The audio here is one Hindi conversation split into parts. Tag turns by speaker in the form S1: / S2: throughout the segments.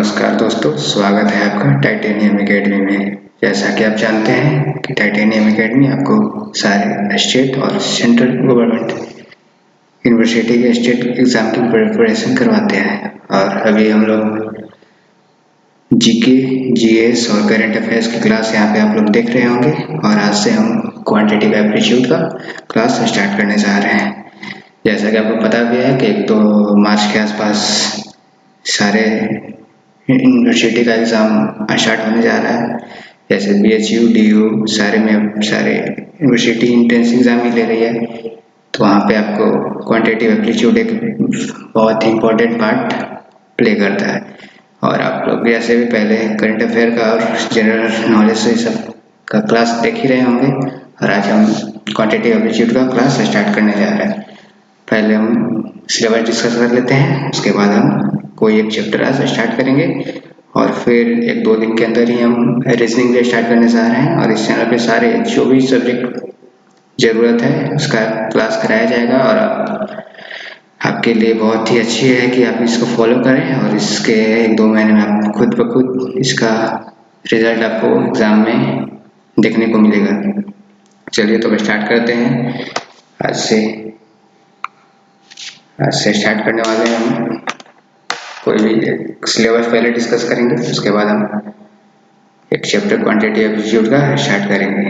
S1: नमस्कार दोस्तों, स्वागत है आपका टाइटेनियम एकेडमी में। जैसा कि आप जानते हैं कि टाइटेनियम एकेडमी आपको सारे स्टेट और सेंट्रल गवर्नमेंट यूनिवर्सिटी के स्टेट एग्ज़ाम की प्रिपरेशन करवाते हैं। और अभी हम लोग जीके, जीएस और करंट अफेयर्स की क्लास यहाँ पे आप लोग देख रहे होंगे। और आज से हम क्वांटिटेटिव एप्टीट्यूड का क्लास स्टार्ट करने जा रहे हैं। जैसा कि आपको पता भी है कि 1 मार्च के आसपास सारे यूनिवर्सिटी का एग्ज़ाम स्टार्ट होने जा रहा है। जैसे BHU, DU सारे यूनिवर्सिटी इंट्रेंस एग्ज़ाम ही ले रही है। तो वहाँ पे आपको क्वांटिटेटिव एप्टीट्यूड एक बहुत ही इम्पोर्टेंट पार्ट प्ले करता है। और आप लोग जैसे भी पहले करंट अफेयर का और जनरल नॉलेज से सब का क्लास देख ही रहे होंगे। और आज हम क्वांटिटेटिव एप्टीट्यूड का क्लास स्टार्ट करने जा रहे हैं। पहले हम सिलेबस डिस्कस कर लेते हैं, उसके बाद हम कोई एक चैप्टर आज स्टार्ट करेंगे और फिर 1-2 दिन के अंदर ही हम रीजनिंग भी स्टार्ट करने जा रहे हैं। और इस चैनल पे सारे जो भी सब्जेक्ट ज़रूरत है उसका क्लास कराया जाएगा। और आपके लिए बहुत ही अच्छी है कि आप इसको फॉलो करें और इसके 1-2 महीने में आप खुद ब खुद इसका रिजल्ट आपको एग्ज़ाम में देखने को मिलेगा। चलिए तो स्टार्ट करते हैं। आज से स्टार्ट करने वाले हैं हम कोई भी सिलेबस पहले डिस्कस करेंगे, उसके बाद हम एक चैप्टर क्वांटिटेटिव एप्टीट्यूड का स्टार्ट करेंगे।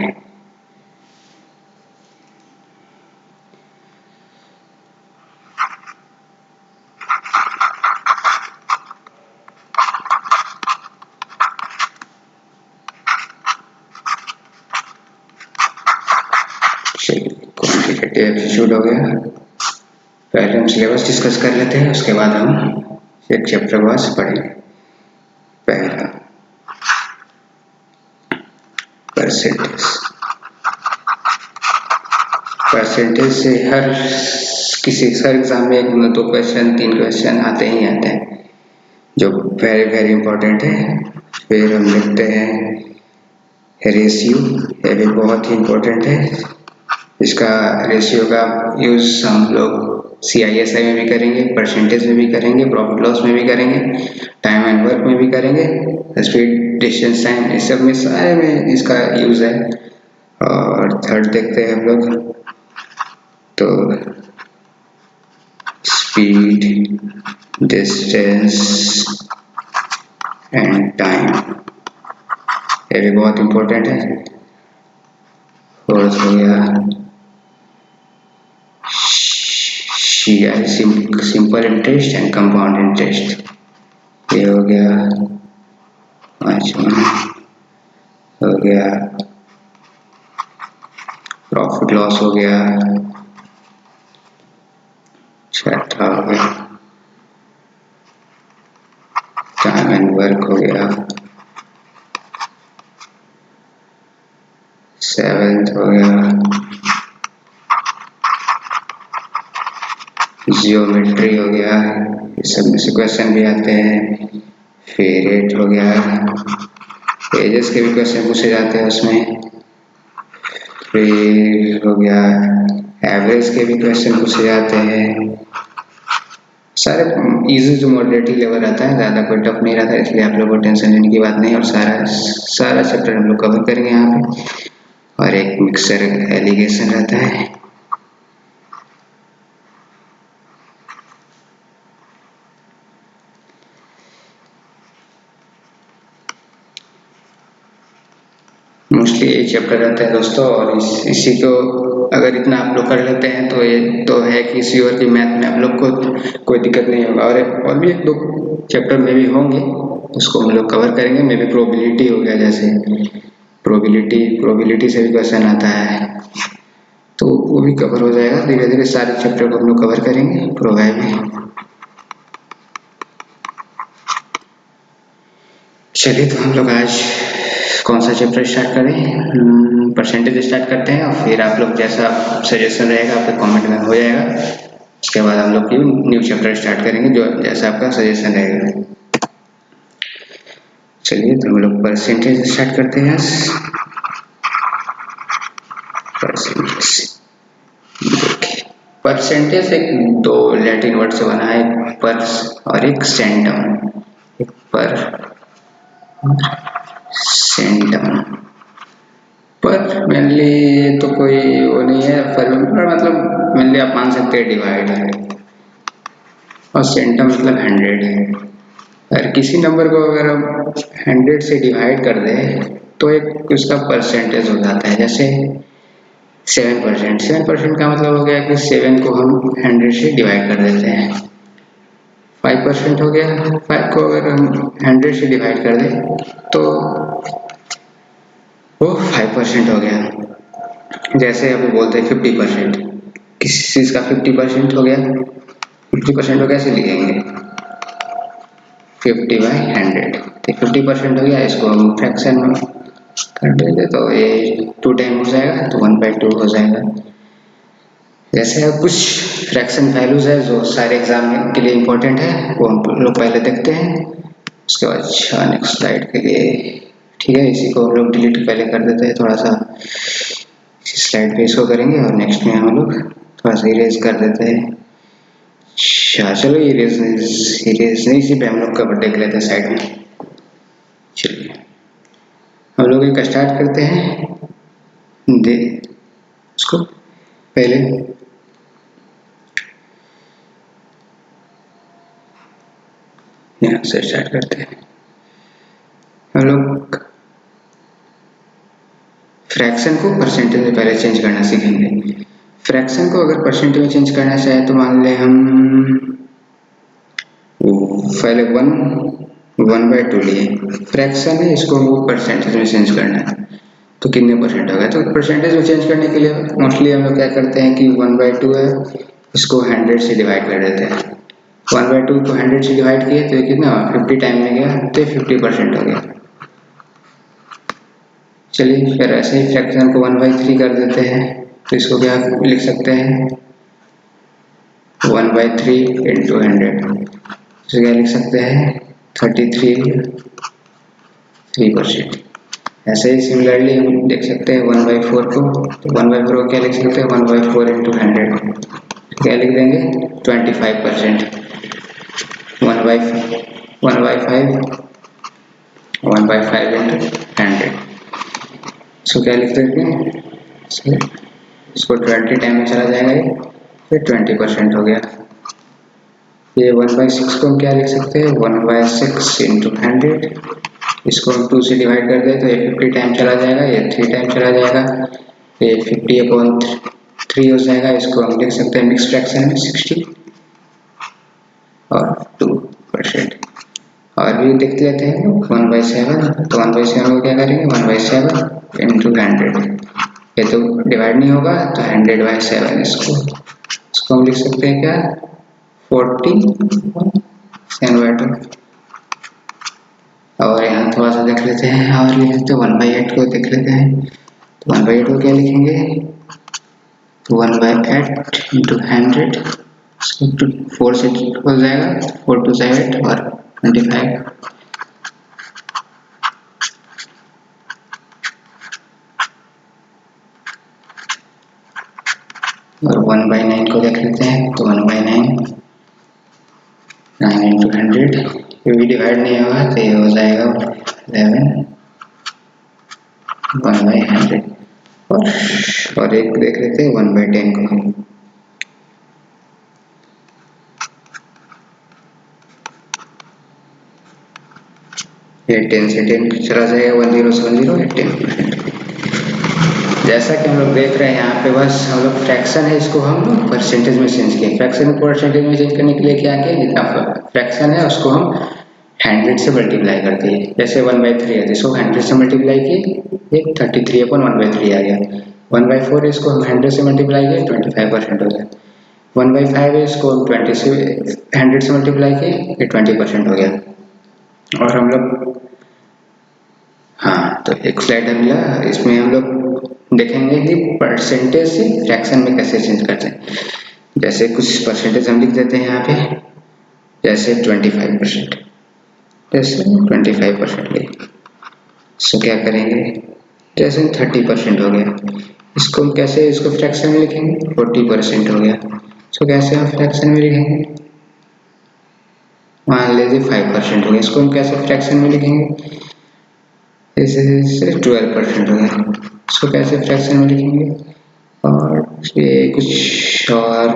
S1: क्वांटिटेटिव एप्टीट्यूड हो गया। पहले हम सिलेबस डिस्कस कर लेते हैं, उसके बाद हम एक चैप्टर वाइज पढ़ेंगे। पहला परसेंटेज से हर एग्जाम में 1-2 क्वेश्चन 3 क्वेश्चन आते ही आते हैं, जो वेरी इंपॉर्टेंट है। फिर हम लिखते हैं रेशियो, ये भी बहुत ही इम्पोर्टेंट है। इसका रेशियो का यूज़ हम लोग CISI में भी करेंगे, परसेंटेज में भी करेंगे, प्रॉफिट लॉस में भी करेंगे, टाइम एंड वर्क में भी करेंगे, स्पीड डिस्टेंस टाइम, इस सब में सारे में इसका यूज़ है। और थर्ड देखते हैं हम लोग तो स्पीड, डिस्टेंस एंड टाइम, ये भी बहुत इम्पोर्टेंट है। फोर्थ हो गया CI, simple interest and compound interest, ये हो गया। पांचवा हो गया प्रॉफिट लॉस हो गया। छठा हो गया टाइम एंड वर्क हो गया। 7th हो गया जियोमेट्री हो गया, इस सब में से क्वेश्चन भी आते हैं। फिर 8 हो गया एजेस के भी क्वेश्चन पूछे जाते हैं उसमें। फिर हो गया एवरेज के भी क्वेश्चन पूछे जाते हैं। सारे इजी टू मॉडरेट लेवल रहता है, ज़्यादा कोई टफ नहीं रहता, इसलिए आप लोग को टेंशन लेने की बात नहीं। और सारा चैप्टर हम लोग कवर करेंगे यहाँ पे। और एक मिक्सर एलिगेशन रहता है। मोस्टली एक चैप्टर रहता है दोस्तों। और इसी को अगर इतना आप लोग कर लेते हैं तो ये तो है कि श्योर की मैथ में आप लोग को कोई दिक्कत नहीं होगा। और भी 1-2 चैप्टर में भी होंगे, उसको हम लोग कवर करेंगे। में भी प्रोबेबिलिटी हो गया, जैसे प्रोबेबिलिटी से भी क्वेश्चन आता है, तो वो भी कवर हो जाएगा। धीरे धीरे सारे चैप्टर को हम लोग कवर करेंगे प्रोबेब में। चलिए तो हम लोग आज कौन सा चैप्टर स्टार्ट करें? परसेंटेज स्टार्ट करते हैं और फिर आप लोग जैसा सजेशन रहेगा आपके कमेंट में हो जाएगा। उसके बाद हम लोग न्यू चैप्टर स्टार्ट करेंगे जो जैसा आपका सजेशन रहेगा। चलिए तो हम लोग परसेंटेज स्टार्ट करते हैं। परसेंटेज एक 2 लैटिन वर्ड से बना है, पर्स और एक सेंटम। परसेंटम पर मेनली तो कोई वो नहीं है, पर मतलब मेनली आप मान सकते हैं डिवाइड है, और सेंटम मतलब 100 है। और किसी नंबर को अगर हम 100 से डिवाइड कर दें तो एक उसका परसेंटेज हो जाता है। जैसे 7%, 7% का मतलब हो गया कि 7 को हम 100 से डिवाइड कर देते हैं। 5% हो गया, 5 को अगर हम 100 से डिवाइड कर दें तो वो 5% हो गया। जैसे अभी बोलते हैं 50%, किसी चीज़ का 50% हो गया, 50% को कैसे लिखेंगे? 50/100, तो 50% हो गया, इसको हम फ्रैक्शन में कर देंगे तो ये 2 टाइम हो जाएगा, तो 1/2 हो जाएगा। जैसे अब कुछ फ्रैक्शन वैल्यूज है जो सारे एग्जाम के लिए इम्पोर्टेंट है, वो हम लोग पहले देखते हैं, उसके बाद नेक्स्ट स्लाइड के लिए। ठीक है, इसी को हम लोग डिलीट पहले कर देते हैं, थोड़ा सा इस स्लाइड पे इसको करेंगे और नेक्स्ट में हम लोग थोड़ा सा इरेज कर देते हैं। अच्छा चलो, इरेज नहीं, इसी पे हम लोग कवर देख लेते हैं साइड में। चलिए हम लोग एक स्टार्ट करते हैं, दे उसको पहले यहाँ से स्टार्ट करते हैं। हम लोग फ्रैक्शन को परसेंटेज में पहले चेंज करना सीखेंगे। फ्रैक्शन को अगर परसेंटेज में चेंज करना चाहे तो मान ले हम पहले 1/2 लिए, फ्रैक्शन है, इसको वो परसेंटेज में चेंज करना है तो कितने परसेंट हो गया। तो परसेंटेज में चेंज करने के लिए मोस्टली हम लोग क्या करते हैं कि 1/2 है, इसको 100 से डिवाइड कर देते हैं। 1/2 को 100 से डिवाइड किए तो ये कितना 50 टाइम में गया, तो 50% हो गया। चलिए फिर ऐसे ही फ्रैक्शन को 1/3 कर देते हैं, तो इसको क्या लिख सकते हैं 1/3 इंटू 100, तो क्या लिख सकते हैं 3%। ऐसे ही सिमिलरली हम देख सकते हैं 1/4 को, तो 1/4 को क्या लिख सकते हैं 1/4 इंटू 100, क्या लिख देंगे 25%। 1/5 इंटू 100, इसको क्या लिख देते हैं, इसको 20 टाइम में चला जाएगा ये, फिर 20% हो गया। ये 1/6 को हम क्या लिख सकते हैं 1/6 इंटू 100, इसको हम 2 से डिवाइड कर दें तो ये 50 टाइम चला जाएगा, ये 3 टाइम चला जाएगा, ये 50/3 हो जाएगा। इसको हम लिख सकते हैं मिक्स फ्रैक्शन में 60 और 2%। और भी देख लेते हैं 1/7, तो 1/7 को क्या करेंगे 1/7 इंटू 100, ये तो डिवाइड नहीं होगा तो 100/7, इसको हम लिख सकते हैं क्या 40/7/2। और यहाँ थोड़ा सा देख लेते हैं और लिख लेते हैं 1/8 को देख लेते हैं, तो 1/8 को क्या लिखेंगे तो 1/8 इंटू 100, 4 से हो जाएगा, 4 2 8 और 25। और 1/9 को देख लेते हैं, तो 1/9 9 इंटू 100, ये भी डिवाइड नहीं होगा तो ये हो जाएगा 11 1/100। और एक देख लेते हैं 1/10 को, ये 10 से 10 चला जाएगा, 10 से 10 10%। जैसा कि हम लोग देख रहे हैं यहाँ पे, बस हम लोग फ्रैक्शन है, इसको हम लोग परसेंटेज में चेंज किए। फ्रैक्शन को परसेंटेज में चेंज करने के लिए क्या किया, जितना फ्रैक्शन है उसको हम 100 से मल्टीप्लाई करते हैं। जैसे 1/3 है, इसको 100 से मल्टीप्लाई किए, ये 33/1/3 आ गया। 1/4 इसको हम 100 से मल्टीप्लाई किए, 25% हो गया। 1/5 है, इसको 100 से मल्टीप्लाई किए, ये 20% हो गया। और हम लोग हाँ, तो एक स्लाइड मिला, इसमें हम लोग देखेंगे कि परसेंटेज से फ्रैक्शन में कैसे चेंज करते हैं। जैसे कुछ परसेंटेज हम लिख देते हैं यहाँ पे, जैसे 25%, जैसे 25% ले, इसको क्या करेंगे जैसे 30% हो गया, इसको हम कैसे इसको फ्रैक्शन में लिखेंगे 40% हो गया, इसको कैसे हम फ्रैक्शन में लिखेंगे मान लीजिए 5% हो गया, इसको हम कैसे फ्रैक्शन में लिखेंगे, जैसे 12% हो गया, इसको कैसे फ्रैक्शन में लिखेंगे, और ये कुछ और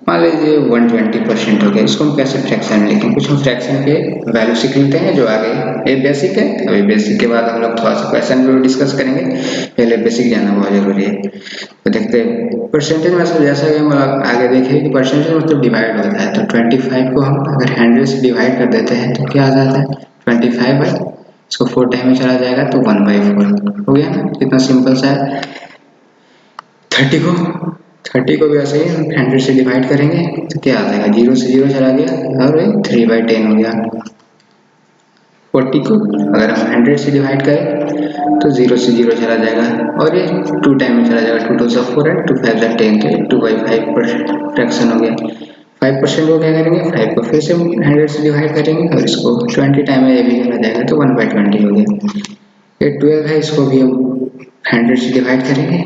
S1: मान लीजिए 120% हो गया, इसको हम कैसे फ्रैक्शन में लिखेंगे, कुछ हम फ्रैक्शन के वैल्यू सीख लेते हैं जो आगे, ये बेसिक है। अभी बेसिक के बाद हम लोग थोड़ा सा क्वेश्चन भी डिस्कस करेंगे, पहले बेसिक जानना बहुत जरूरी है। तो देखते हैं परसेंटेज मतलब जैसा कि हम आगे देखें कि परसेंटेज मतलब डिवाइड होता है, तो 25 को हम अगर 100 से डिवाइड कर देते हैं तो क्या आ जाता है 25 बाई, इसको 4 टाइम में चला जाएगा तो 1/4 हो गया ना, कितना सिंपल सा है। 30 को भी ऐसे ही 100 से डिवाइड करेंगे तो क्या आ जाएगा, 0 से 0 चला गया और 3/10 हो गया। 40 को अगर हम 100 से डिवाइड करें तो 0 से 0 चला जाएगा और ये 2 टाइम में चला जाएगा, 2 2 सा 4 है, 2 5 सा 10 के 2/5% फ्रैक्शन हो गया। 5% को क्या करेंगे, 5 को फिर से 100 से डिवाइड करेंगे और इसको 20 टाइम में ये भी चला जाएगा तो 1/20 हो गया। ये 12 है, इसको भी हम 100 से डिवाइड करेंगे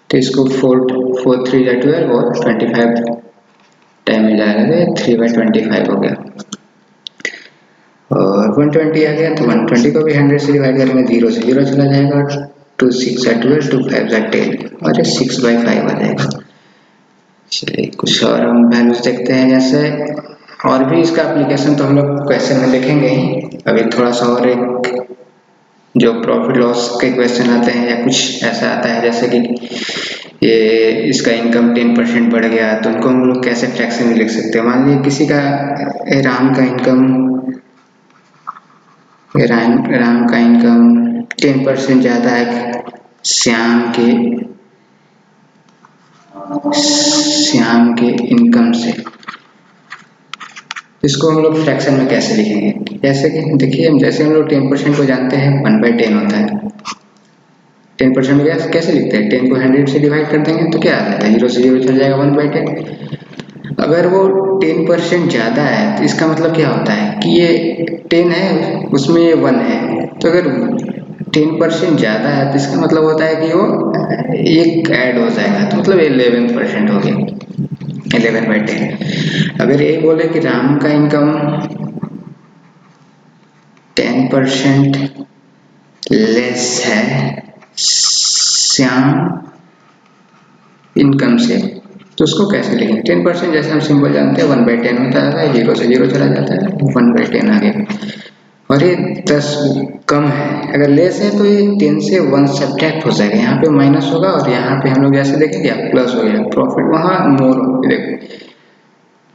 S1: तो इसको 4 3 या 12 और 25 टाइम में जाएगा तो 3/25 हो गया और 120 आ गया, तो 120 को भी 100 से डिवाइड करेंगे, 0 से 0 चला जाएगा, 2 6 सा 12, 2 5 सा 10 और 6/5 आ जाएगा। चलिए कुछ और हम वैल्यूज देखते हैं, जैसे और भी इसका एप्लीकेशन तो हम लोग क्वेश्चन में देखेंगे ही। अभी थोड़ा सा और एक जो प्रॉफिट लॉस के क्वेश्चन आते हैं या कुछ ऐसा आता है जैसे कि ये इसका इनकम 10% बढ़ गया तो उनको हम लोग कैसे फ्रैक्शन में लिख सकते हैं। मान लीजिए किसी का राम का इनकम 10% ज़्यादा है श्याम के इनकम से, इसको हम लोग फ्रैक्शन में कैसे लिखेंगे, जैसे कि देखिए जैसे हम लोग 10% को जानते हैं 1/10 होता है, 10% में कैसे लिखते हैं, 10 को 100 से डिवाइड कर देंगे तो क्या आ जाएगा, 0 से 0 चल जाएगा 1/10। अगर वो 10% ज़्यादा है तो इसका मतलब क्या होता है कि ये 10 है उसमें ये 1 है, तो अगर 10% ज़्यादा है तो इसका मतलब होता है कि वो एक ऐड हो जाएगा, तो मतलब 11% हो गया, 11/10। अगर ये बोले कि राम का इनकम 10% लेस है श्याम इनकम से, तो उसको कैसे लिखेंगे, 10% जैसे हम सिंपल जानते हैं 1/10 होता है, 0 से 0 चला जाता है 1/10 आ गया। और ये 10 कम है, अगर लेस है तो ये 10 से 1 सब्ट्रैक्ट हो जाएगा, यहाँ पे माइनस होगा और यहाँ पे हम लोग जैसे देखेंगे प्लस हो गया, प्रॉफिट वहाँ मोर हो, देखो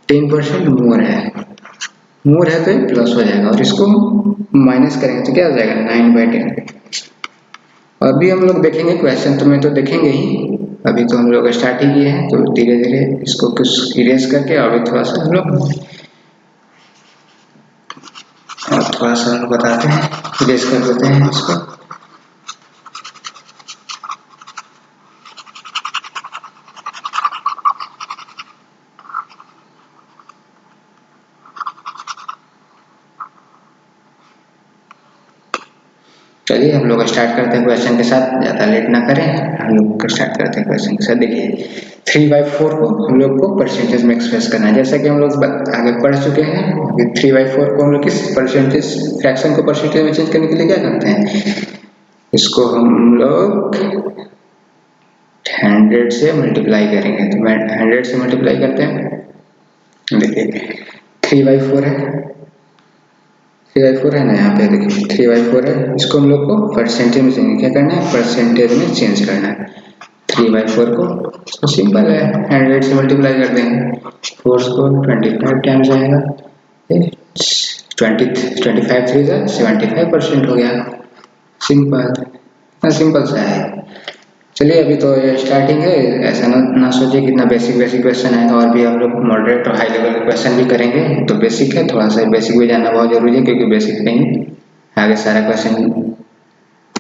S1: 10% मोर है तो प्लस हो जाएगा और इसको माइनस करेंगे तो क्या हो जाएगा 9/10। अभी हम लोग देखेंगे क्वेश्चन तो में तो देखेंगे ही, अभी तो हम लोग स्टार्ट ही किए हैं, तो धीरे धीरे इसको कुछ इरेज करके अभी थोड़ा सा हम लोग बताते हैं, इरेज कर देते हैं इसको। चलिए हम लोग स्टार्ट करते हैं क्वेश्चन के साथ, ज़्यादा लेट ना करें, हम लोग स्टार्ट करते हैं क्वेश्चन के साथ। देखिए 3/4 को हम लोग को परसेंटेज में एक्सप्रेस करना है, जैसा कि हम लोग आगे पढ़ चुके हैं। 3/4 को हम लोग किस परसेंटेज फ्रैक्शन को परसेंटेज में चेंज करने के लिए क्या करते हैं, इसको हम लोग 100 से मल्टीप्लाई करेंगे, तो मैं 100 से मल्टीप्लाई करते हैं। देखिए 3/4 है, 3/4 है ना, यहाँ पे देखिए 3/4 है, इसको हम लोग को परसेंटेज में चेंज क्या करना है, परसेंटेज में चेंज करना है। 3/4 को तो सिंपल है, 100 से मल्टीप्लाई कर देंगे, 4 को 25 टाइम्स आएगा, 25 3 जा 75% हो गया, सिंपल सा है। चलिए अभी तो ये स्टार्टिंग है, ऐसा ना सोचिए कितना बेसिक क्वेश्चन है, और भी हम लोग मॉडरेट और हाई लेवल के क्वेश्चन भी करेंगे, तो बेसिक है, थोड़ा सा बेसिक भी जानना बहुत जरूरी है, क्योंकि बेसिक पे ही आगे सारा क्वेश्चन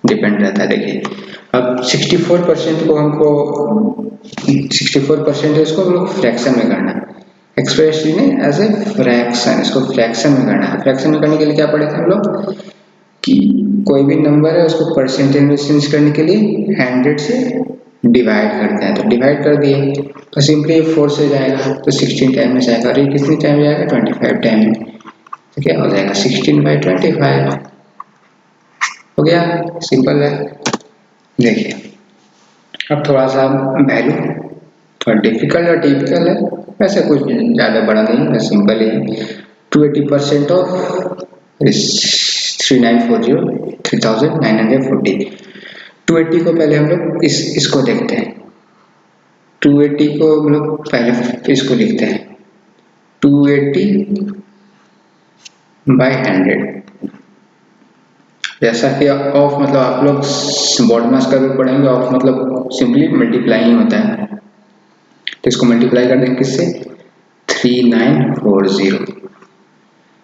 S1: डिपेंड रहता है। देखिए अब 64% को हमको 64% है, इसको हम लोग फ्रैक्शन में करना है, express in as a fraction, इसको फ्रैक्शन में करना है। फ्रैक्शन में करने के लिए क्या पढ़े थे हम लोग कि कोई भी नंबर है उसको परसेंटेज में चेंज करने के लिए 100 से डिवाइड करते हैं, तो डिवाइड कर दिए तो सिंपली 4 से जाएगा तो 16 टाइम में जाएगा, और ये कितनी टाइम जाएगा 25 टाइम में, तो क्या हो जाएगा 16/25 हो गया। सिंपल है। देखिए अब थोड़ा सा वैल्यू थोड़ा डिफिकल्ट और टिपिकल है, वैसे कुछ ज़्यादा बड़ा नहीं है, सिंपल ही। 280% ऑफ 3940 280 को पहले हम लोग इसको देखते हैं। 280 को हम लोग पहले इसको लिखते हैं 280/100। जैसा कि ऑफ मतलब आप लोग बोर्ड मास का भी पढ़ेंगे, ऑफ मतलब सिंपली मल्टीप्लाई ही होता है। तो इसको मल्टीप्लाई कर देंगे किससे 3940।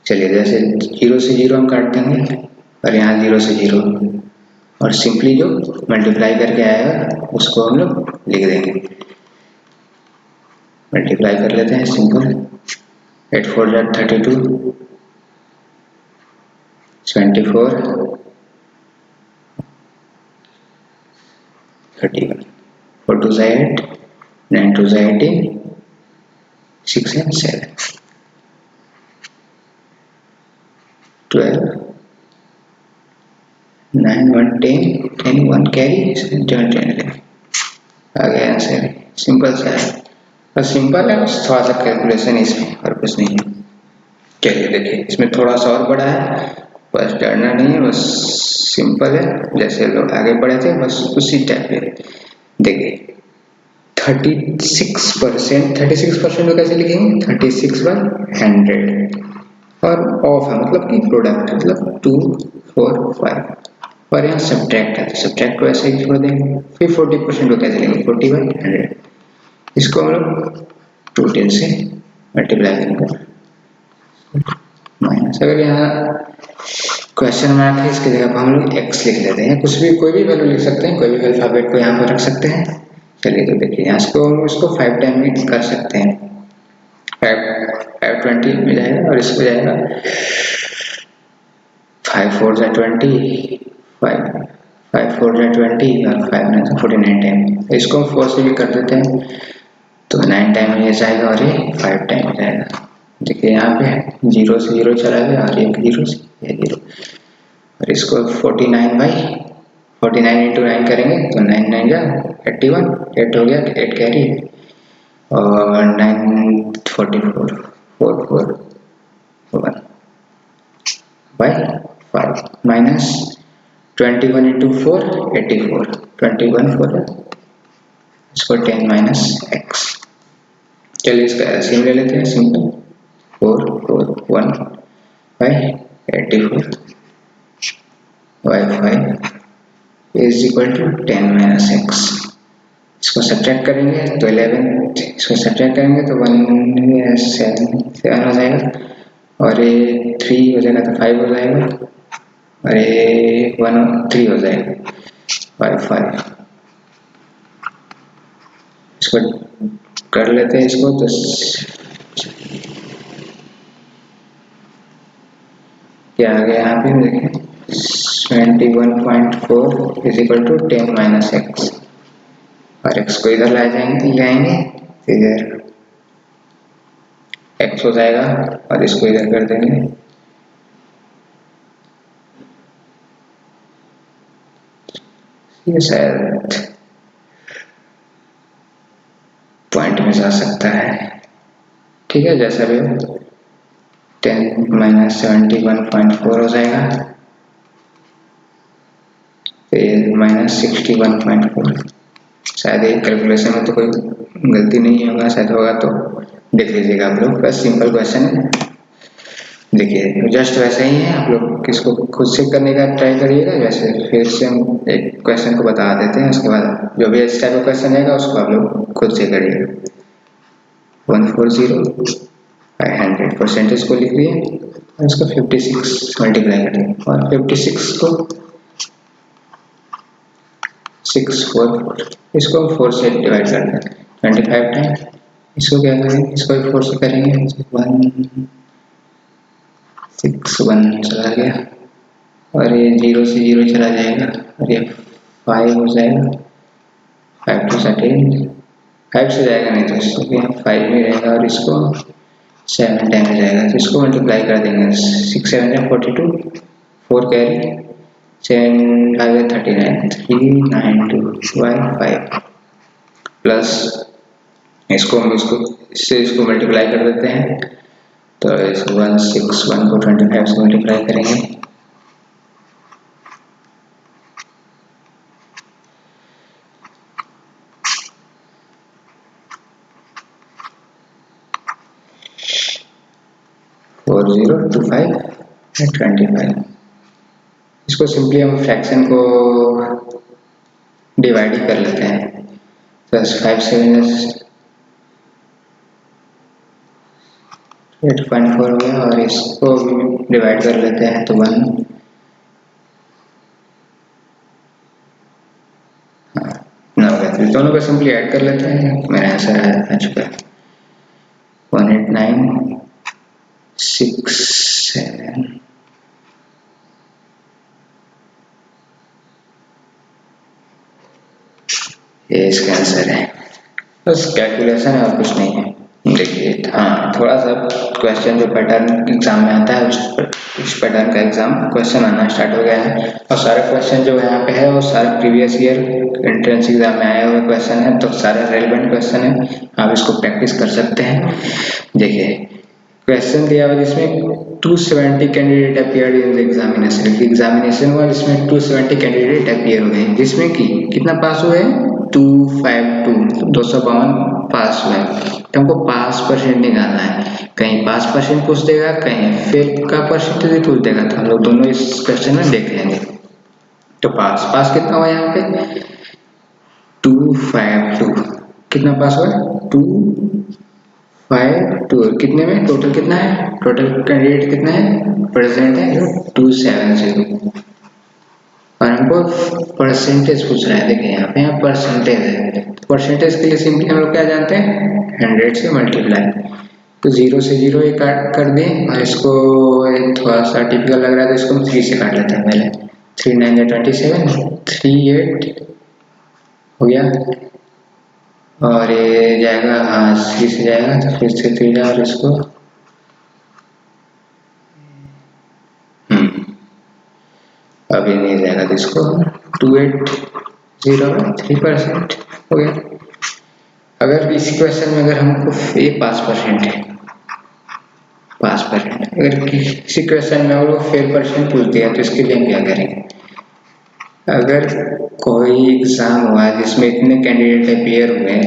S1: चलिए जैसे 0 से 0 हम काट देंगे और यहाँ 0 से 0 और सिंपली जो मल्टीप्लाई करके आएगा उसको हम लोग लिख देंगे। मल्टीप्लाई कर लेते हैं सिंपल। 8 4 32 24 31 4 2 8 9 2 18 6 and 7 12 9 1 10 10 1 कैरी 10 10 आ गया आंसर। सिंपल सा है, बस सिंपल है, बस थोड़ा सा कैलकुलेशन इसमें और कुछ नहीं है। चलिए देखिए इसमें थोड़ा सा और बड़ा है, बस डरना नहीं है, बस सिंपल है जैसे लोग आगे बढ़े थे बस उसी टाइप पे। देखिए 36% को कैसे लिखेंगे 36/100 और ऑफ है मतलब कि प्रोडक्ट मतलब 2 4 5 और यहाँ सब्ट्रैक्ट है तो सब्ट्रैक्ट को ऐसे ही छोड़ देंगे। फिर 40% को कैसे लेंगे 40/100। इसको हम लोग 210 से मल्टीप्लाई करेंगे माइनस। अगर यहाँ क्वेश्चन मार्क है इसकी जगह पर हम लोग x लिख लेते हैं, कुछ भी कोई भी वैल्यू लिख सकते हैं, कोई भी अल्फाबेट को यहाँ पर रख सकते हैं। चलिए तो देखिए यहाँ इसको 5 टाइम में कर सकते हैं। 5 में जाएगा और इसको जाएगा 5 4 20 5 4 20 और 5 9 49 टाइम। इसको 4 से भी कर देते हैं तो 9 टाइम ये जाएगा और ये 5 टाइम हो जाएगा। देखिए यहाँ पे 0 से 0 चला गया और एक 0 से ये 0 और इसको 49 इंटू 9 करेंगे तो 9 9 जा 81 8 हो गया 8 कैरी और 9 44 4 4 1 बाई 5 माइनस 21 इंटू 4 84 21 4 इसको 10 माइनस x। चलिए इसका एलसीएम ले लेते हैं simple 4 4 1 by 84 by 5 is equal to 10 minus x। इसको सब्ट्रैक्ट करेंगे तो 11 इसको सब्ट्रैक्ट करेंगे तो 1 7 हो जाएगा और ये 3 हो जाएगा तो 5 हो जाएगा और ये 1 3 हो जाएगा बाई 5। इसको कर लेते हैं इसको तो क्या आ गया यहाँ पे देखें 21.4 is equal to 10 minus x और x को इधर ला जाएंगे ले आएंगे तो इधर x हो जाएगा और इसको इधर कर देंगे ये शायद पॉइंट में जा सकता है। ठीक है जैसा भी हो 10 माइनस 71.4 हो जाएगा फिर माइनस 61.4। शायद ये कैलकुलेशन में तो कोई गलती नहीं होगा, शायद होगा तो देख लीजिएगा आप लोग। बस सिंपल क्वेश्चन है, देखिए जस्ट वैसा ही है, आप लोग इसको खुद से करने का ट्राई करिएगा। वैसे फिर से हम एक क्वेश्चन को बता देते हैं, उसके बाद जो भी इस टाइप का क्वेश्चन रहेगा उसको आप लोग खुद से करिएगा। 140 100 परसेंटेज को लिख दिए और इसको 56 मल्टीप्लाई करेंगे और 56 को 6 4 इसको 4 से डिवाइड कर दें 25 टाइम। इसको क्या करेंगे इसको 4 से करेंगे 1 6 1 चला गया और ये 0 से 0 चला जाएगा और ये 5 हो जाएगा 5 2 13 5 से जाएगा नहीं तो इसको 5 में रहेगा और इसको 7 टाइम हो जाएगा, तो इसको मल्टीप्लाई कर देंगे। 6 7 है 42, 4 कैरी, 7 5 है 39, 39215 प्लस इसको हम इससे इसको मल्टीप्लाई कर देते हैं, तो इस 161 को 25 से मल्टीप्लाई करेंगे, फोर 25। इसको सिंपली हम फ्रैक्शन को डिवाइड ही कर लेते हैं, प्लस 5 7 8.4 हो गया, और इसको डिवाइड कर लेते हैं तो 1, ना हो गया। तो दोनों को सिंपली ऐड कर लेते हैं, मेरा आंसर आ चुका है 18967। ये इसका आंसर है, बस कैलकुलेशन है और कुछ नहीं है। देखिए हाँ, थोड़ा सा क्वेश्चन जो पैटर्न एग्जाम में आता है उस पैटर्न का एग्जाम क्वेश्चन आना स्टार्ट हो गया है, और सारे क्वेश्चन जो यहाँ पे है वो सारे प्रीवियस ईयर एंट्रेंस एग्जाम में आए हुए क्वेश्चन है, तो सारे रेलेवेंट क्वेश्चन है, आप इसको प्रैक्टिस कर सकते हैं। देखिए क्वेश्चन दिया हुआ जिसमें 270 candidate appeared in the examination हुआ, जिसमें 270 कैंडिडेट अपीयर हुए, जिसमें कि कितना पास हुए, 252, 252 पास हुए। तो हमको पास परसेंट निकालना है, कहीं पास परसेंट पूछ देगा, कहीं फेल का परसेंटेज पूछ देगा, तो हम लोग दोनों इस क्वेश्चन में देख लेंगे। तो पास कितना हुआ यहाँ पे 252, कितना पास हुआ 252, कितने में टोटल कितना है, टोटल कैंडिडेट कितना है, प्रेजेंट है 270, और हमको परसेंटेज पूछ रहा है। देखिए यहाँ पे परसेंटेज है, परसेंटेज के लिए सिंपली हम लोग क्या जानते हैं, 100 से मल्टीप्लाई, तो 0 से 0 ये काट कर दें, और इसको थोड़ा सा टिपिकल लग रहा है तो इसको हम 3 से काट लेते हैं पहले, 3 9 27, 3 8 हो गया, और ये जाएगा हाँ 3 से जाएगा, तो फिर से 3 और इसको अभी नहीं जाएगा, तो इसको 280 हो गया। अगर इस क्वेश्चन में अगर हमको ये पास परसेंट है, अगर किसी क्वेश्चन में हम लोग फेल परसेंट पूछ दिया तो इसके लिए हम क्या करेंगे, अगर कोई एग्जाम हुआ जिसमें इतने कैंडिडेट अपीयर हुए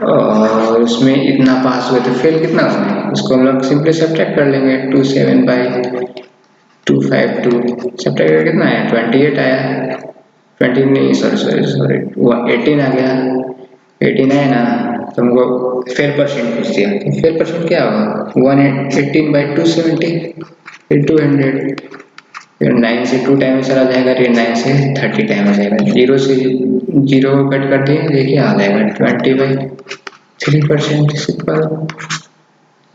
S1: और उसमें इतना पास हुए, तो फेल कितना हुआ, उसको हम लोग सिंपली सब्ट्रैक्ट कर लेंगे, 27 बाई 252 सब्ट्रैक्ट कितना आया 28 आया, 20 नहीं सॉरी 18 आ गया, 18 है ना, तो हमको फेल परसेंट पूछ दिया, तो फेल परसेंट क्या होगा 118 बाई 270 फिर 200, फिर 9 से 2 टाइम चला जाएगा, फिर 9 से 30 टाइम हो जाएगा, 0 से 0 कट कर दिए, देखिए आ जाएगा 20/3%। सिंपल,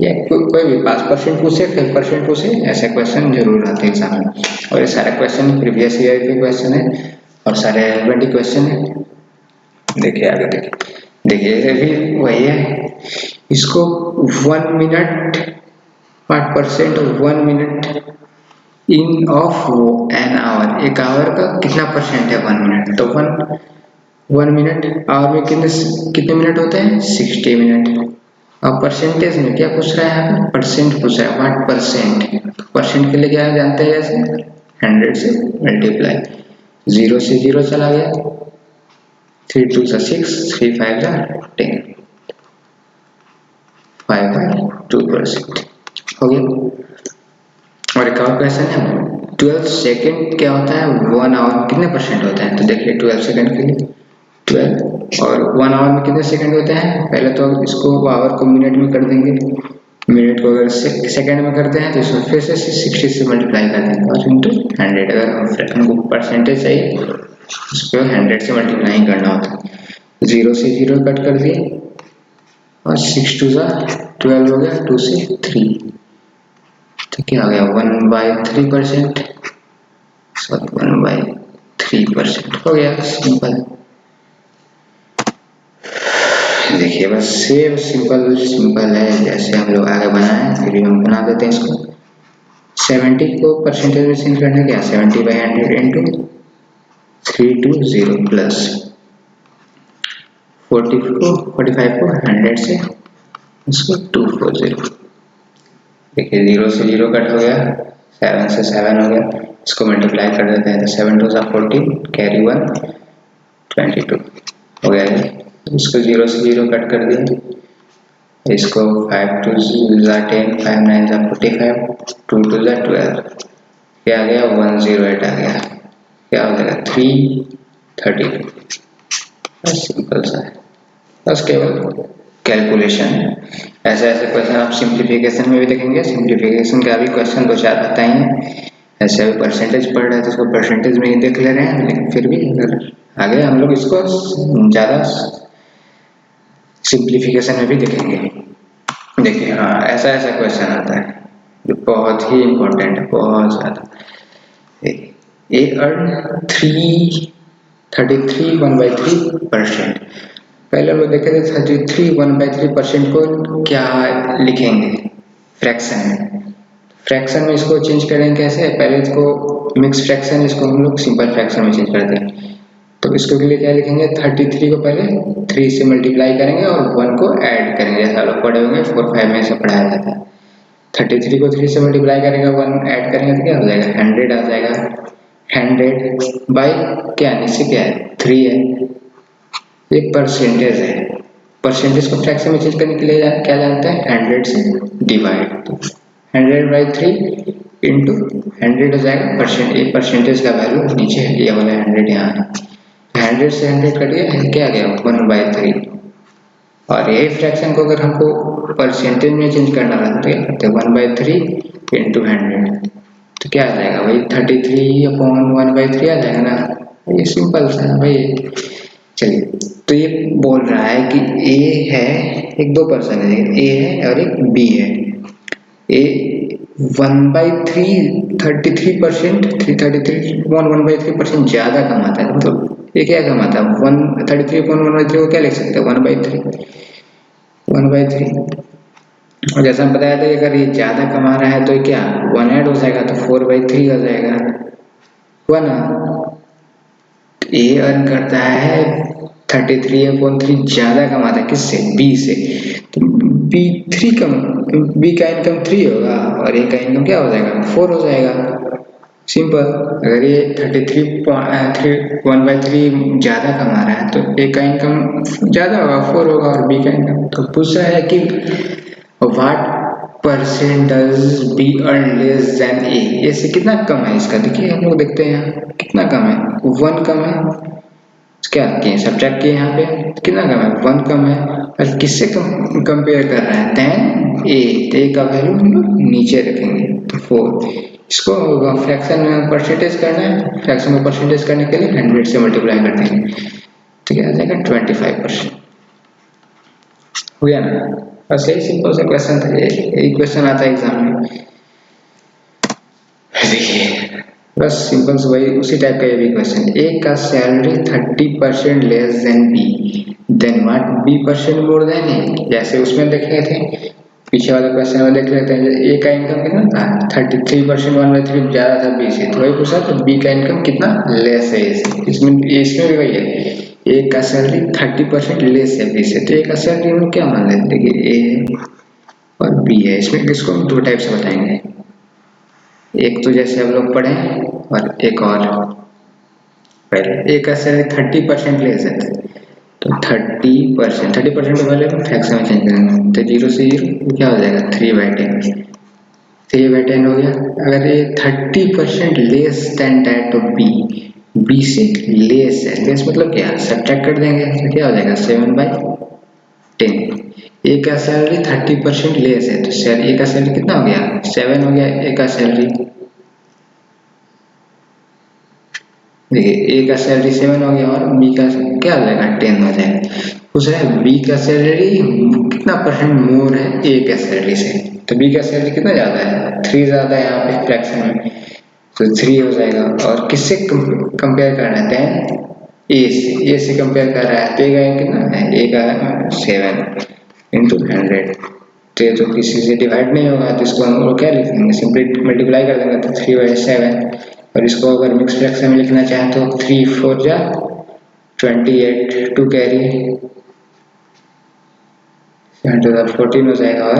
S1: या कोई भी पास परसेंट पूछे फेल परसेंट पूछे, ऐसे क्वेश्चन जरूर आते हैं एग्जाम में, और ये सारे क्वेश्चन प्रीवियस ईयर के क्वेश्चन है और सारे रेलेवेंट क्वेश्चन है। देखिए आगे देखिए ये भी वही है, इसको 1 minute 5%, 1 minute in of an hour, एक आवर का कितना परसेंट है 1 मिनट, तो 1 मिनट आवर में कितने मिनट होते हैं 60 मिनट, और परसेंटेज में क्या पूछ रहा है यहाँ पे, परसेंट पूछ रहा है, व्हाट परसेंट, परसेंट के लिए क्या जानते हैं, जैसे 100 से मल्टीप्लाई, 0 से 0 चला गया, 3 2 6, 3 5 10, 5/2% हो गया। और एक और क्वेश्चन है 12 सेकेंड क्या होता है 1 आवर कितने परसेंट होता है, तो देखिए 12 सेकेंड के लिए 12 और 1 आवर में कितने सेकंड होते हैं, पहले तो इसको आवर को मिनट में कर देंगे, मिनट को अगर सेकंड में करते हैं तो इसको फिर से 60 से मल्टीप्लाई कर देंगे और इंटू 100, अगर हमको परसेंटेज चाहिए उसको 100 से मल्टीप्लाई करना होता है, 0 से 0 कट कर दिए और 6 2 12 हो गया, 2 से 3, तो क्या हो गया 1/3%, सॉरी 1/3% हो गया, सिंपल। देखिए बस सेम सिंपल है, जैसे हम लोग आगे बनाए फिर भी हम बना देते हैं इसको। 70 को परसेंटेज में चेंज करना क्या, 70/100 इंटू 320 प्लस 45 को 100 से इसको 240। देखिए 0 से 0 कट हो गया, 7 से 7 हो गया, इसको मल्टीप्लाई कर देते हैं तो 7 2 14 कैरी 1 22 हो गया है। इसको 0 से 0 कट कर दिया, इसको 5 2 10, 5 9 45, 2 2 12, क्या आ गया 108 आ गया, क्या हो जाएगा 332। बस सिंपल सा है, बस केवल कैलकुलेशन है। ऐसे क्वेश्चन आप सिंप्लीफिकेशन में भी देखेंगे, सिंप्लीफिकेशन का भी क्वेश्चन 2-4 आता ही है। ऐसे अभी परसेंटेज पढ़ रहे हैं तो इसको परसेंटेज में ही देख ले रहे हैं, लेकिन फिर भी अगर आगे हम लोग इसको ज़्यादा सिंप्लीफिकेशन में भी देखेंगे। देखिए हाँ, ऐसा क्वेश्चन आता है जो बहुत ही इम्पोर्टेंट है, बहुत ज़्यादा। ए अर्न 33 1/3%। पहले हम लोग देखे थे 33 1/3% को क्या लिखेंगे फ्रैक्शन में। फ्रैक्शन में इसको चेंज करेंगे कैसे, पहले इसको मिक्स फ्रैक्शन, इसको हम लोग सिंपल फ्रैक्शन में चेंज करते हैं। तो इसको के लिए क्या लिखेंगे, 33 को पहले 3 से मल्टीप्लाई करेंगे और 1 को ऐड करेंगे, जैसा लोग पढ़े होंगे 4-5 में से पढ़ाया जाता है। 33 को 3 से मल्टीप्लाई करेंगे, 1 ऐड करेंगे तो क्या हो जाएगा 100 आ जाएगा। 100 बाई क्या, नीचे क्या है 3 है, ये परसेंटेज है। परसेंटेज को फ्रैक्शन में चेंज करने के लिए क्या जानते हैं, 100 से डिवाइड। 100/3 इंटू 100 हो जाएगा परसेंट, ये परसेंटेज का वैल्यू नीचे है, ये वाला 100 यहाँ है। 100 से 100 कट गया, क्या गया 1/3। और यही फ्रैक्शन को अगर हमको परसेंटेज में चेंज करना रहता है तो 1/3 इंटू 100 तो क्या आ जाएगा भाई 33/1/3 आ जाएगा ना। ये सिंपल सा है भाई। चलिए, तो ये बोल रहा है कि ए है, एक 2 परसेंटेज ए है और एक बी है। ए 1/3 1/3% ज़्यादा कमाता है, मतलब ये क्या कमाता है 33/1/3 को क्या लिख सकते हैं 1/3। और जैसा हम बताया था अगर ये ज़्यादा कमा रहा है तो क्या 1 ऐड हो जाएगा तो 4/3 हो जाएगा, हुआ ना। ए अर्न करता है 33/3, ज़्यादा कमाता है किससे, बी से। तो बी का इनकम 3 होगा और ए का इनकम क्या हो जाएगा 4 हो जाएगा। सिंपल, अगर ये 1/3 ज़्यादा कमा रहा है तो ए का इनकम ज़्यादा होगा 4 होगा और बी का इनकम। तो पूछा है कि what percent does B earn less than A, A से कितना कम है इसका। देखिए हम लोग देखते हैं यहाँ कितना कम है, 1 कम है। क्या किए सब्ट्रैक्ट किए, यहाँ पे कितना कम है 1 कम है। और किससे कंपेयर कर रहे हैं देन ए, तो ए का वैल्यू हम लोग नीचे रखेंगे तो 4। इसको फ्रैक्शन में परसेंटेज करना है, फ्रैक्शन में परसेंटेज करने के लिए 100 से मल्टीप्लाई कर देंगे तो क्या आ जाएगा 25%। हो गया ना। बस यही सिंपल सा क्वेश्चन था, यही क्वेश्चन आता है एग्जाम में। देखिए बस सिंपल से वही उसी टाइप का ये भी क्वेश्चन, ए का salary 30% less than B, then what B percent more than A. जैसे उसमें देख रहे थे पीछे वाले क्वेश्चन में देख लेते हैं, ए का इनकम कितना था 33%, 1/3 ज़्यादा था बी से, तो वही पूछा तो बी का इनकम कितना लेस है इसमें भी वही है, ए का सैलरी 30% लेस है बी से, तो ए का सैलरी हम क्या मान लेते, देखिए ए और बी है। इसमें इसको हम 2 टाइप से बताएंगे, एक तो जैसे हम लोग पढ़े और एक और। पहले ए का सैलरी 30% लेस है तो 30% को पहले फ्रैक्शन में चेंज करेंगे तो 0 से 0 क्या हो जाएगा 3/10, 3/10 हो गया। अगर ये 30% less than that of B, B से लेस है, लेस मतलब क्या सब्ट्रैक्ट कर देंगे तो क्या हो जाएगा 7/10। ए का सैलरी 30% लेस है तो ए का सैलरी कितना हो गया 7 हो गया ए का सैलरी। देखिए ए का सैलरी 7 हो गया और बी का क्या हो जाएगा 10 हो जाएगा। पूछ रहा है बी का सैलरी कितना परसेंट मोर है ए का सैलरी से, तो बी का सैलरी कितना ज़्यादा है 3 ज़्यादा है यहाँ पे फ्रैक्शन में तो 3 हो जाएगा। और किससे कंपेयर कर रहे हैं ए से कंपेयर कर रहा है तो ए का कितना है, ए का 7 इंटू 100। तो ये तो किसी से डिवाइड नहीं होगा, तो इसको हम लोग क्या लिखेंगे, सिंपली मल्टीप्लाई कर देंगे तो 3/7। और इसको अगर मिक्स फ्रैक्शन में लिखना चाहें तो 3 4 जा 28, 2 कैरी 7 to the 14 हो जाएगा और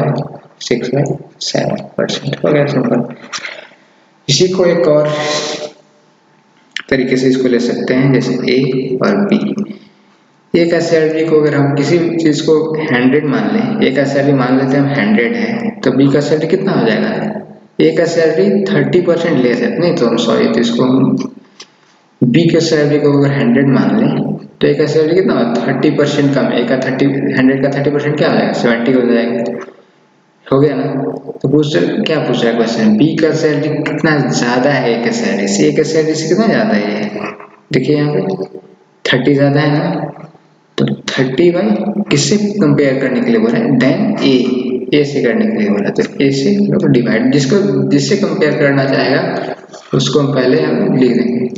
S1: 6/7% हो गया सिंपल। इसी को एक और तरीके से इसको ले सकते हैं, जैसे ए और बी। एक SLD को अगर हम किसी चीज को 100 मान लें, एक SLD मान लेते हैं हम 100 है, तो बी का SLD कितना हो जाएगा? एक SLD 30% ले सकते, नहीं तो हम सॉरी, तो इसको हम बी के SLD को अगर 100 मान लें तो एक SLD कितना होगा? 30% कम, एक का 100 का 30% क्या हो जाएगा? 70 हो जाएगा। हो गया ना? तो क्या पूछ रहा है क्वेश्चन, बी का SLD कितना ज्यादा है एक SLD से? एक SLD से कितना ज्यादा है? देखिए यहाँ पे 30 ज्यादा है ना, तो 30 बाई किससे कंपेयर करने के लिए बोला है? देन ए से करने के लिए बोला, तो ए से लोग डिवाइड, जिससे कंपेयर करना चाहेगा उसको हम पहले हम लिख देंगे,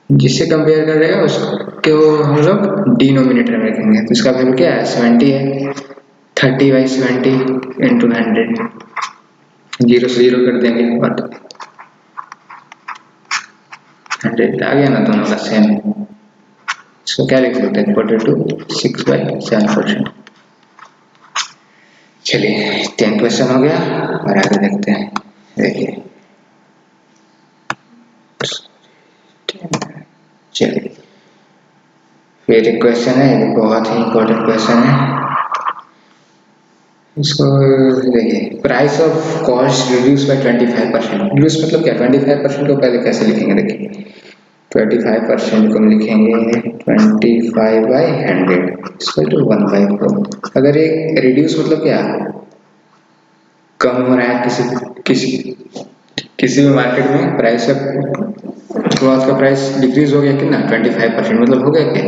S1: जिससे कंपेयर कर रहेगा उसको हम लोग डिनोमिनेटर में रखेंगे। तो इसका वैल्यू क्या है? 70 है। 30/70 इंटू 100, 0 से 0 कर देंगे और 100 आ गया ना, दोनों का सेम। इसको क्या लिख सकते हैं? 42 6/7%। चलिए 10 क्वेश्चन हो गया और आगे देखते हैं। देखिए चलिए फिर एक क्वेश्चन है, ये बहुत ही इंपॉर्टेंट क्वेश्चन है। इसको देखिए, price of cost reduce by 25%। Reduce मतलब क्या? 25% को पहले कैसे लिखेंगे? देखिए 25% को हम लिखेंगे 25/100 इक्वल टू 1/4। अगर ये रिड्यूस मतलब क्या? कम हो रहा है, किसी भी मार्केट में प्राइस का, क्लॉथ का प्राइस डिक्रीज हो गया कितना? 25%, मतलब हो गया क्या?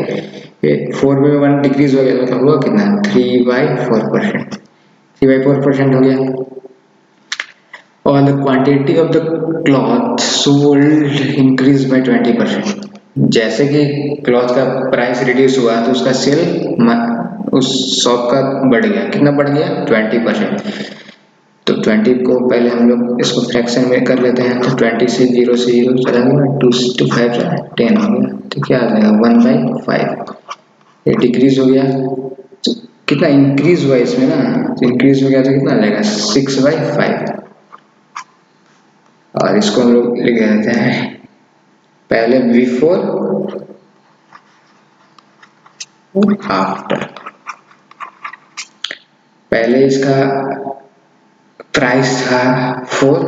S1: ये 4 में 1 डिक्रीज हो गया, मतलब हुआ कितना? 3/4%। 3/4% हो गया। और the quantity of the cloth sold increase by 20%। जैसे कि क्लॉथ का प्राइस रिड्यूस हुआ तो उसका सेल उस शॉप का बढ़ गया, कितना बढ़ गया? 20%। तो 20 को पहले हम लोग इसको फ्रैक्शन में कर लेते हैं, तो 20 से 0 चला गया, 2 to 5 10 हो गया, तो क्या आ जाएगा? 1/5। ये डिक्रीज हो गया, तो कितना इंक्रीज हुआ इसमें ना, तो इंक्रीज हो गया तो कितना आ जाएगा? 6/5। और इसको हम लोग लिख देते हैं पहले बिफोर और आफ्टर। पहले इसका प्राइस था 4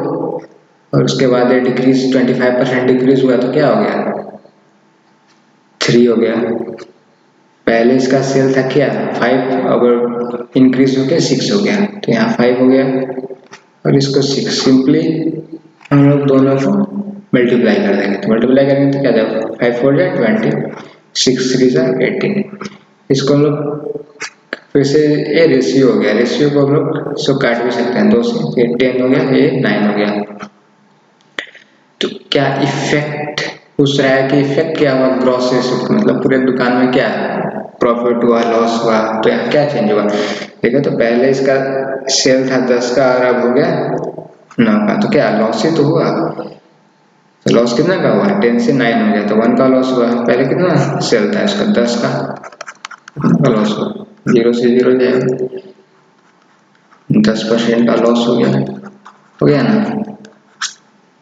S1: और उसके बाद ये डिक्रीज 25% डिक्रीज हुआ तो क्या हो गया? 3 हो गया। पहले इसका सेल था क्या? 5, अगर इंक्रीज होके 6 हो गया, तो यहाँ 5 हो गया और इसको 6। सिंपली हम लोग दोनों को मल्टीप्लाई कर देंगे, तो मल्टीप्लाई करेंगे तो क्या जाएगा? 5 4 जा 20, 6 3 जा 18। इसको हम लोग फिर से, ये रेशियो हो गया, रेशियो को हम लोग इसको काट भी सकते हैं 2 से, ये 10 हो गया, ये 9 हो गया। तो क्या इफेक्ट पूछ रहा है कि इफेक्ट क्या हुआ ग्रॉस रेशियो, मतलब पूरे दुकान में क्या प्रॉफिट हुआ, लॉस हुआ, तो यहाँ क्या चेंज हुआ? देखो तो पहले इसका सेल था 10 का और अब हो गया 9 का, तो क्या लॉस ही तो हुआ। तो लॉस कितना का हुआ? 10 से 9 हो गया, तो 1 का लॉस हुआ। पहले कितना सेल था इसका? 10 का, कितना लॉस हुआ? 0 से 0 जाएगा, 10% का लॉस हो गया ना।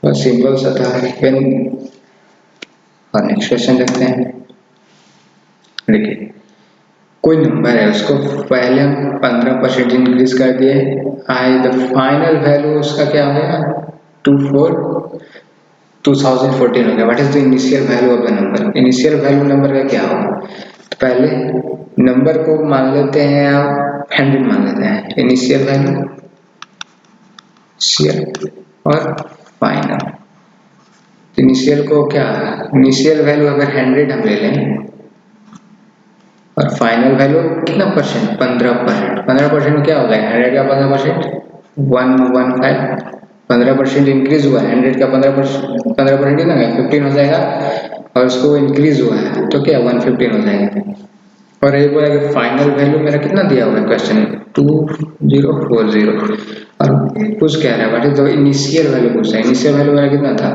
S1: बस सिंपल सा था। फिर और नेक्स्ट क्वेश्चन देखते हैं। देखिए कोई नंबर है, उसको पहले हम 15% इंक्रीज कर दिए, द फाइनल वैल्यू उसका क्या हो गया? 2014 हो गया। What is the initial value of the number? Initial value number का क्या होगा? तो पहले नंबर को मान लेते हैं आप 100 मान लेते हैं, इनिशियल वैल्यू और फाइनल। इनिशियल को क्या, इनिशियल वैल्यू अगर 100 हम ले लें और फाइनल वैल्यू कितना परसेंट? 15%। 15% क्या हो जाएगा? 100 का 15%, 115। 15% इंक्रीज हुआ है, 100 का 15% कितना है? 15 हो जाएगा, और उसको इंक्रीज हुआ है तो क्या 115 हो जाएगा। और ये बोला कि फाइनल वैल्यू मेरा कितना दिया हुआ है क्वेश्चन 2040 और कुछ कह रहा है बट तो इनिशियल वैल्यू पूछ रहा है। इनिशियल वैल्यू मेरा कितना था?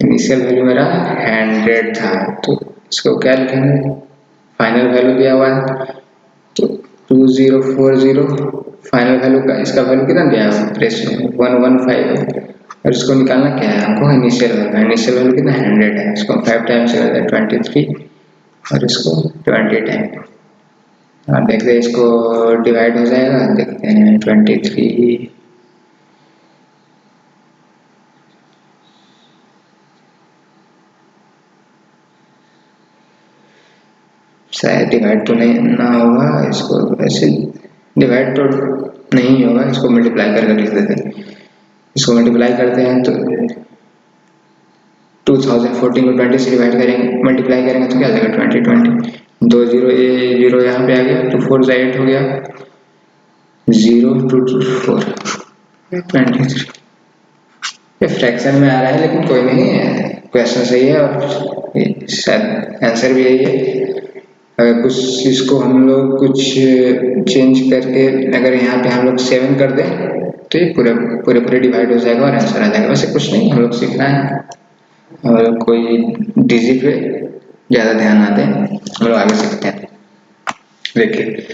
S1: इनिशियल वैल्यू मेरा 100 था, तो इसको क्या लिखेंगे? फाइनल वैल्यू दिया हुआ है तो 2040 फाइनल वैल्यू का इसका वैल्यू कितना दिया हुआ है? रेशियो 115 है और इसको निकालना क्या है हमको? Initial value. इनिशियल वैल्यू कितना 100 है, इसको 5 टाइम्स 23 और इसको 20 टाइम देखते हैं इसको डिवाइड हो जाएगा। देखते हैं 23 शायद डिवाइड तो नहीं ना होगा, इसको ऐसे डिवाइड तो नहीं होगा, इसको मल्टीप्लाई करके लिख देते हैं। इसको मल्टीप्लाई करते हैं तो 2014 को 20 से डिवाइड करेंगे, मल्टीप्लाई करेंगे तो क्या आ जाएगा 20 2 जीरो, ये जीरो यहाँ पे आ गया, 2 4 8 हो गया, 0 2 4 23। ये फ्रैक्शन में आ रहा है लेकिन कोई नहीं है, क्वेश्चन सही है और शायद आंसर भी यही है। अगर कुछ इसको हम लोग कुछ चेंज करके अगर यहाँ पे हम लोग 7 कर दें तो ये पूरे पूरे पूरे डिवाइड हो जाएगा और आंसर आ जाएगा। वैसे कुछ नहीं, हम लोग सीखना है और कोई डिजिट पे ज़्यादा ध्यान ना दें, हम लोग आगे सीखते हैं। देखिए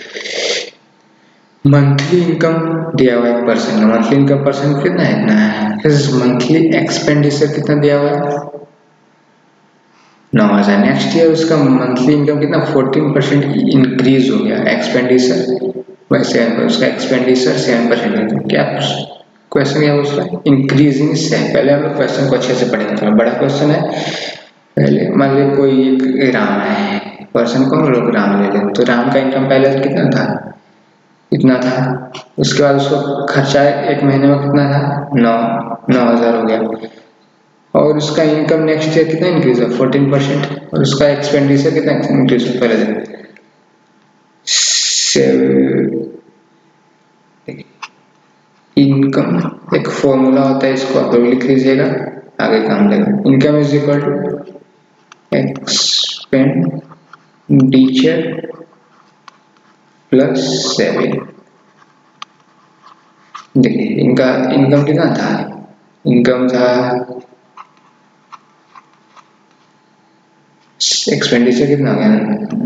S1: मंथली इनकम दिया हुआ है परसेंट, मंथली इनकम परसेंट कितना है? इतना है। मंथली एक्सपेंडिचर कितना दिया हुआ है? 9,000। नेक्स्ट ईयर उसका मंथली इनकम कितना 14% इंक्रीज हो गया, एक्सपेंडिचर वैसे उसका एक्सपेंडिचर 7%। क्या क्वेश्चन क्या पूछ रहा है? इंक्रीजिंग से पहले हम लोग क्वेश्चन को अच्छे से पढ़ेंगे, थोड़ा बड़ा क्वेश्चन है। पहले मान लीजिए कोई एक राम है, पर्सन को हम लोग राम ले लें तो राम का इनकम पहले कितना था? इतना था। उसके बाद उसको खर्चा एक महीने में कितना था? 9,000 हो गया और उसका इनकम नेक्स्ट ईयर कितना इंक्रीज हुआ? 14% और उसका एक्सपेंडिचर कितना इंक्रीज हुआ? पहले इनकम एक फॉर्मूला होता है, इसको आप लोग लिख लीजिएगा, आगे काम देगा। Income is equal to expenditure plus saving. देखिए इनका इनकम कितना था? इनकम था, एक्सपेंडिचर कितना हो गया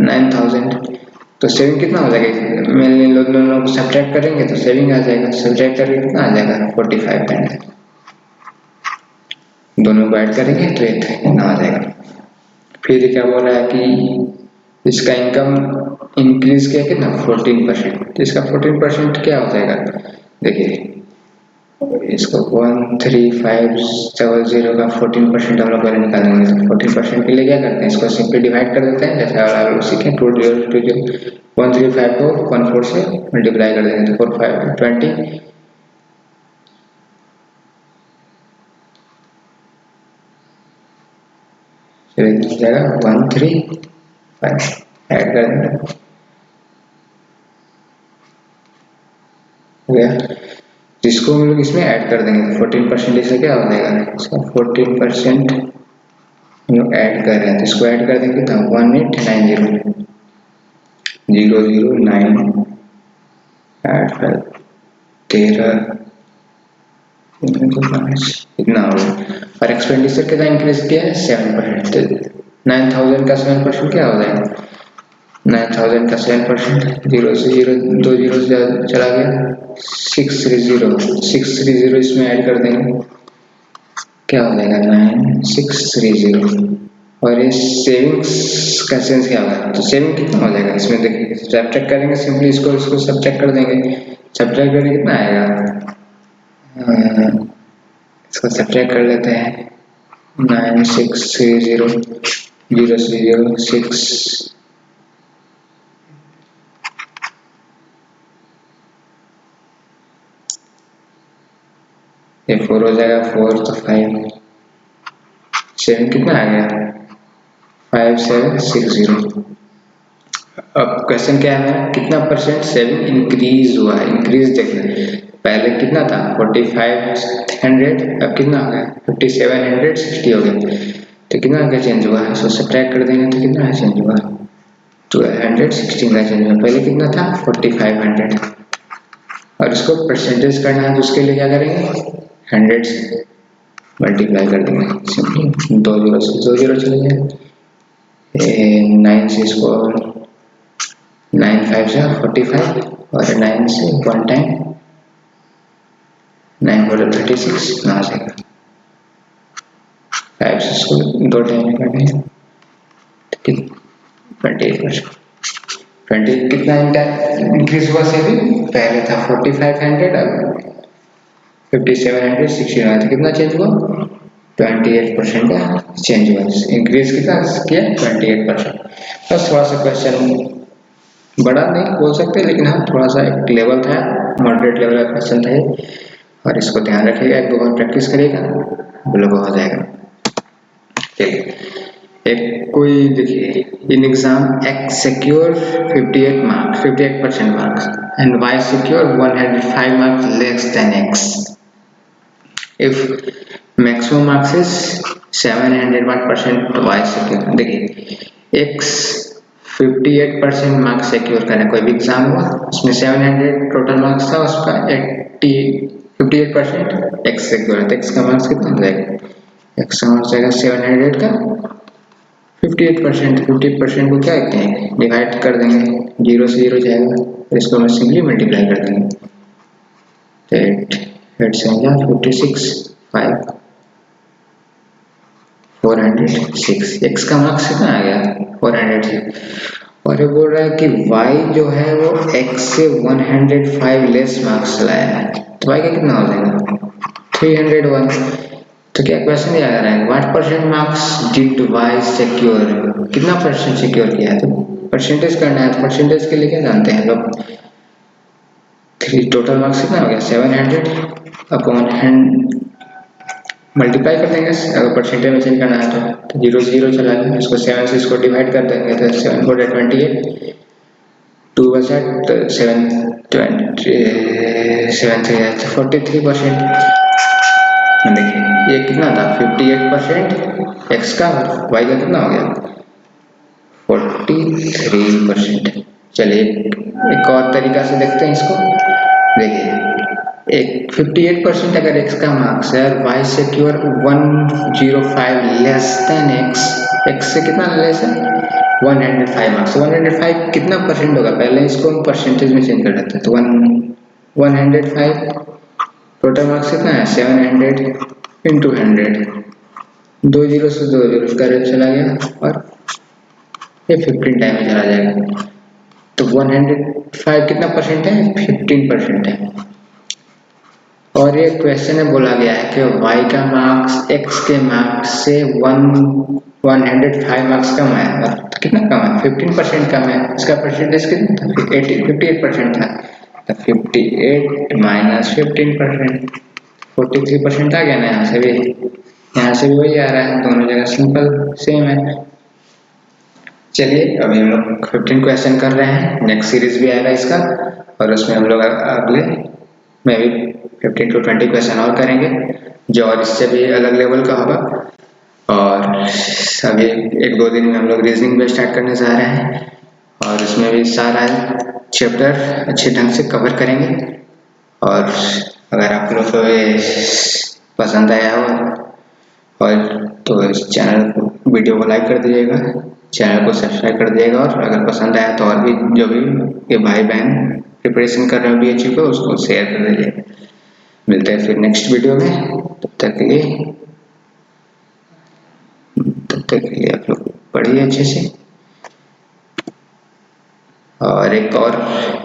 S1: 9,000, तो सेविंग कितना हो जाएगा? मैंने दोनों को सब्ट्रैक्ट करेंगे तो सेविंग आ जाएगा, सब्ट्रैक्ट करके कितना आ जाएगा 45, दोनों को ऐड करेंगे तो ये कितना आ जाएगा। फिर क्या बोल रहा है कि इसका इनकम इंक्रीज किया कितना 14%, तो इसका 14% क्या हो जाएगा? देखिए इसको 13570 का 14% हम लोग पहले निकालेंगे तो 14% के लिए क्या करते हैं? इसको सिंपली डिवाइड कर देते हैं, जैसे आप लोग सीखें 135 को 14 से मल्टीप्लाई कर देंगे तो 4 5 20 जाएगा 135 ऐड कर देंगे हो गया, जिसको हम लोग इसमें ऐड कर देंगे 14% इससे क्या हो जाएगा? इसका 14% हम लोग ऐड कर रहे हैं तो इसको ऐड कर देंगे तो 1890 009 8 13 इतना होगा और एक्सपेंडिचर कितना इंक्रीज किया है 7%, 9,000 का 7% क्या हो जाएगा? 9,000 का 7% 0 से 0 2 जीरो से चला गया 630 इसमें ऐड कर देंगे, क्या हो जाएगा 9630 और ये सेविंग्स का सेंस क्या होगा? तो सेविंग कितना हो जाएगा इसमें? देखिए सब्ट्रैक्ट करेंगे, सिंपली इसको सब्ट्रैक्ट कर देंगे, सब्ट्रैक्ट करके कितना आएगा? इसको सब्ट्रैक्ट कर लेते हैं 9630 0 से 0 6 ये 4 हो जाएगा 4 तो 5 7 कितना आ गया 5760। अब क्वेश्चन क्या है कितना परसेंट सेविंग इंक्रीज हुआ है? इंक्रीज देखना, पहले कितना था 4500, अब कितना हो गया 5760 हो गया, तो कितना का चेंज हुआ? इसको सब्ट्रैक्ट कर देंगे तो कितना चेंज हुआ 1216 का चेंज हुआ। पहले कितना था 4500, और इसको परसेंटेज करना है तो उसके लिए क्या करेंगे 100 से मल्टीप्लाई कर देंगे सिंपली। 2 जीरो से 2 जीरो चले जाए, 9 से इसको 9 5 से 45, और 9 से 1 टाइम 9 4 36 ना से 5 से इसको 2 टाइम में काटेंगे 28%। 20 कितना इंक्रीज हुआ से भी, पहले था 4500 अब 5700 16 हुआ, तो कितना चेंज हुआ 28% का चेंज हुआ। इंक्रीज कितना किया 28%। बस थोड़ा सा क्वेश्चन बड़ा नहीं बोल सकते, लेकिन हाँ थोड़ा सा एक लेवल था, मॉडरेट लेवल का क्वेश्चन था ये, और इसको ध्यान रखिएगा, एक दो बार प्रैक्टिस करिएगा बोलो हो जाएगा। चलिए एक कोई देखिए, in exam x secure 58 marks 58% marks and y secure 105 marks less than x if maximum marks is 700% y secure। देखिए x 58% मार्क्स सिक्योर करें, कोई भी एग्जाम हुआ उसमें 700 टोटल मार्क्स था, उसका 58% x सिक्योर है, तो x का मार्क्स कितना हो जाएगा, x का मार्क्स जाएगा 700 का 58%। 50% को क्या कहते हैं डिवाइड कर देंगे, 0 से 0 जाएगा, तो इसको हम सिंपली मल्टीप्लाई कर देंगे, 8 से 56 5 406, x का मार्क्स कितना आ गया 406। और ये बोल रहा है कि y जो है वो x से 105 लेस मार्क्स लाया है, तो y का कितना हो जाएगा 301। तो क्या क्वेश्चन ये आ रहा है what percent marks did Y secure, कितना परसेंट सिक्योर किया है, तो परसेंटेज करना है, तो परसेंटेज के लिए क्या जानते हैं लोग, 3 टोटल मार्क्स कितना हो गया 700 अपॉन 100 मल्टीप्लाई कर देंगे, अगर परसेंटेज में चेंज करना है तो 0 से 0 चला गया, इसको 7 से इसको डिवाइड कर देंगे, तो 7 4 28 2 बचा 7 43%। देखिए ये कितना था 58% x का, और y का कितना हो गया 43%। चलिए एक और तरीका से देखते हैं इसको। देखिए एक 58% अगर x का मार्क्स है और y secure 105 less than x से कितना लेस है 105 मार्क्स, 105 कितना परसेंट होगा, पहले इसको हम परसेंटेज में चेंज कर देते हैं, तो 105 टोटल मार्क्स कितना है 700 इंटू 100, 2 जीरो से 2 जीरो इसका रेट चला गया, और ये 15 टाइम में चला जाएगा, तो 105 कितना परसेंट है 15% है। और ये क्वेश्चन में बोला गया है कि y का मार्क्स x के मार्क्स से 105 मार्क्स कम है, और कितना कम है 15% कम है, इसका परसेंटेज कितना था 58% था, 58 माइनस 15% 43% आ गया ना, यहाँ से भी वही आ रहा है, दोनों जगह सिंपल सेम है। चलिए अभी हम लोग 15 क्वेश्चन कर रहे हैं, नेक्स्ट सीरीज भी आएगा इसका, और उसमें हम लोग अगले में भी 15 to 20 क्वेश्चन और करेंगे, जो और इससे भी अलग लेवल का होगा। और अभी 1-2 दिन में हम लोग रीजनिंग भी स्टार्ट करने जा रहे हैं, और इसमें भी सारा चैप्टर अच्छे ढंग से कवर करेंगे। और अगर आप लोग को ये पसंद आया हो और तो इस चैनल को वीडियो को लाइक कर दीजिएगा, चैनल को सब्सक्राइब कर दीजिएगा, और अगर पसंद आया तो और भी जो भी ये भाई बहन प्रिपरेशन कर रहे हो BHU को उसको शेयर कर दीजिए। मिलते हैं फिर नेक्स्ट वीडियो में, तब तक के लिए आप लोग पढ़िए अच्छे से। और एक और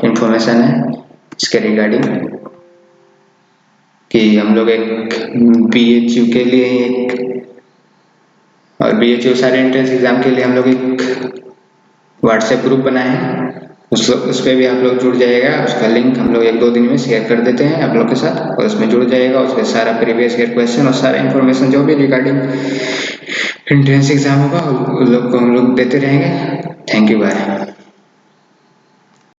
S1: इन्फॉर्मेशन है इसके रिगार्डिंग कि हम लोग एक BHU के लिए और BHU सारे एंट्रेंस एग्जाम के लिए हम लोग एक व्हाट्सएप ग्रुप बनाए हैं, उस पर भी आप लोग जुड़ जाइएगा। उसका लिंक हम लोग 1-2 दिन में शेयर कर देते हैं आप लोग के साथ, और उसमें जुड़ जाइएगा, उसमें सारा प्रीवियस ईयर क्वेश्चन और सारा इन्फॉर्मेशन जो भी रिगार्डिंग एंट्रेंस एग्जाम होगा उन लोग को हम लोग देते रहेंगे। Thank you, bye.